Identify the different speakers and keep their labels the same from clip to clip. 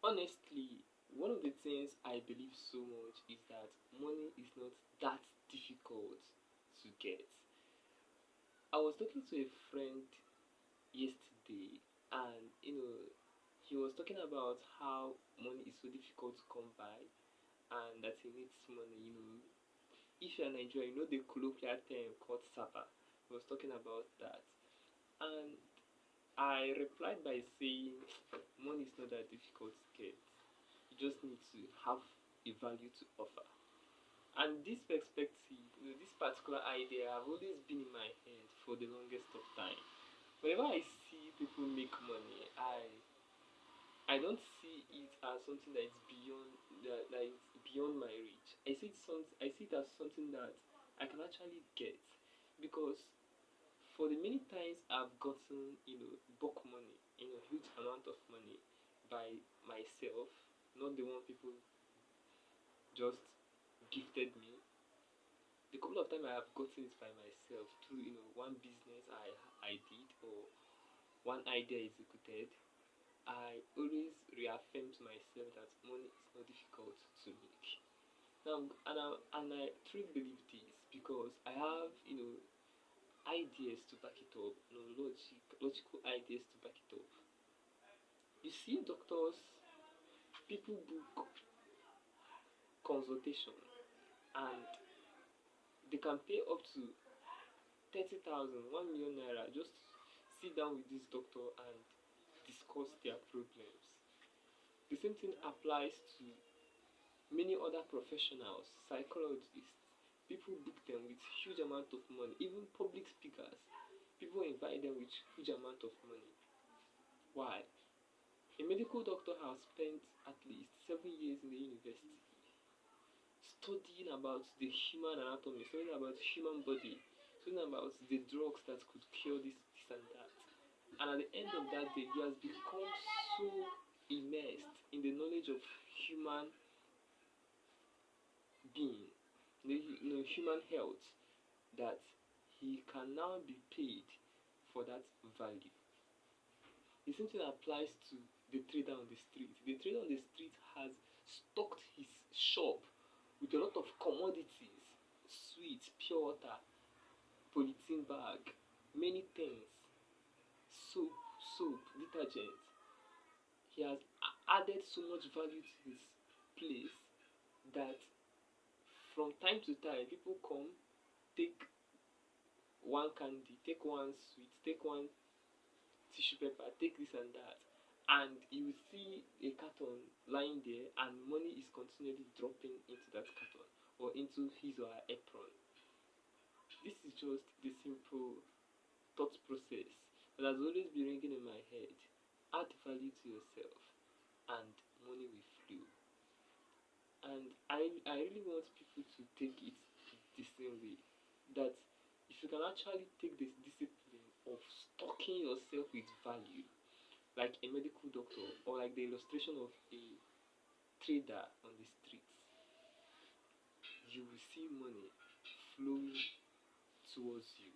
Speaker 1: Honestly, one of the things I believe so much is that money is not that difficult to get. I was talking to a friend yesterday, and he was talking about how money is so difficult to come by, and that he needs money. If you're Nigerian, the colloquial term called Sapa. He was talking about that, and I replied by saying, money is not that difficult to get. You just need to have a value to offer. And this perspective, this particular idea, have always been in my head for the longest of time. Whenever I see people make money, I don't see it as something that is that is beyond my reach. I see it as something that I can actually get, because for the many times I've gotten bulk money, huge amount of money by myself, not the one people just gifted me. The couple of times I have gotten it by myself through one business I did, or one idea executed, I always reaffirm to myself that money is not difficult to make. Now, and I truly believe this because I have ideas to back it up, logical ideas to back it up. You see, doctors, people book consultation, and they can pay up to 30,000, 1 million naira, just sit down with this doctor and discuss their problems. The same thing applies to many other professionals, psychologists. People book them with huge amount of money, even public speakers. People invite them with huge amount of money. Why? A medical doctor has spent at least 7 years in the university studying about the human anatomy, studying about human body, studying about the drugs that could cure this and that. And at the end of that day, he has become so immersed in the knowledge of human being, human health, that he can now be paid for that value. The same thing applies to the trader on the street. The trader on the street has stocked his shop with a lot of commodities, sweets, pure water, polythene bag, many things, soap, detergent. He has added so much value to his place that from time to time people come, take one candy, take one sweet, take one tissue paper, take this and that, and you will see a carton lying there, and money is continually dropping into that carton or into his or her apron. This is just the simple thought process that has always been ringing in my head. Add value to yourself, and money will flow. And I really want people to take it the same way. That if you can actually take this discipline of stocking yourself with value, like a medical doctor, or like the illustration of a trader on the streets, you will see money flowing towards you,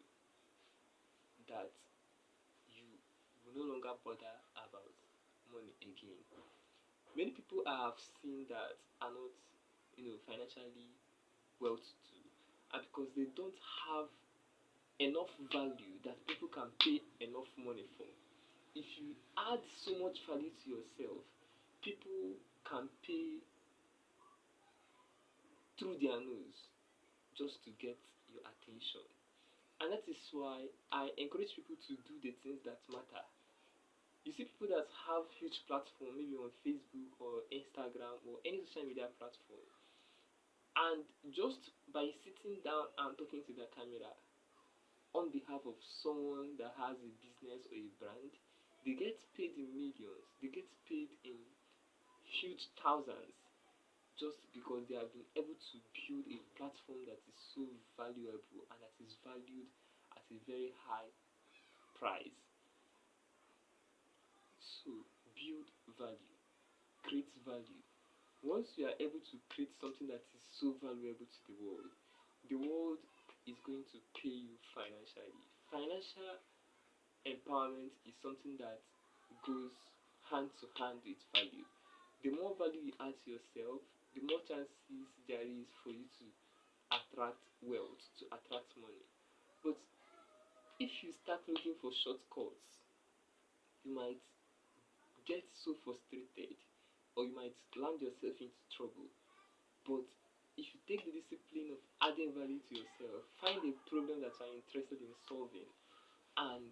Speaker 1: that you will no longer bother about money again. Many people I have seen that are not, financially well to do, are because they don't have enough value that people can pay enough money for. If you add so much value to yourself, people can pay through their nose just to get your attention. And that is why I encourage people to do the things that matter. You see people that have huge platform, maybe on Facebook or Instagram or any social media platform, and just by sitting down and talking to the camera on behalf of someone that has a business or a brand, they get paid in millions, they get paid in huge thousands, just because they have been able to build a platform that is so valuable and that is valued at a very high price. So build value, create value. Once you are able to create something that is so valuable to the world is going to pay you financially. Financial empowerment is something that goes hand to hand with value. The more value you add to yourself, the more chances there is for you to attract wealth, to attract money. But if you start looking for shortcuts, you might get so frustrated, or you might land yourself into trouble. But if you take the discipline of adding value to yourself, find a problem that you are interested in solving, and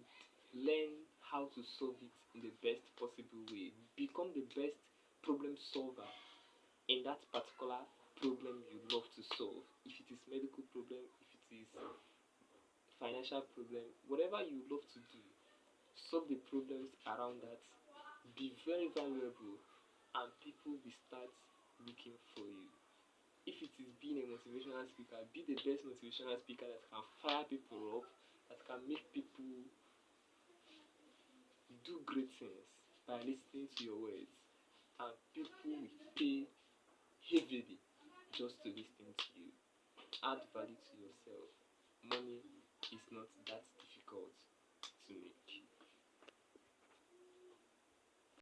Speaker 1: learn how to solve it in the best possible way. Become the best problem solver in that particular problem you love to solve. If it is medical problem, if it is financial problem, whatever you love to do, solve the problems around that. Be very valuable, and people will start looking for you. If it is being a motivational speaker, be the best motivational speaker that can fire people up, that can make people do great things by listening to your words, and people will pay heavily just to listen to you. Add value to yourself. Money is not that difficult.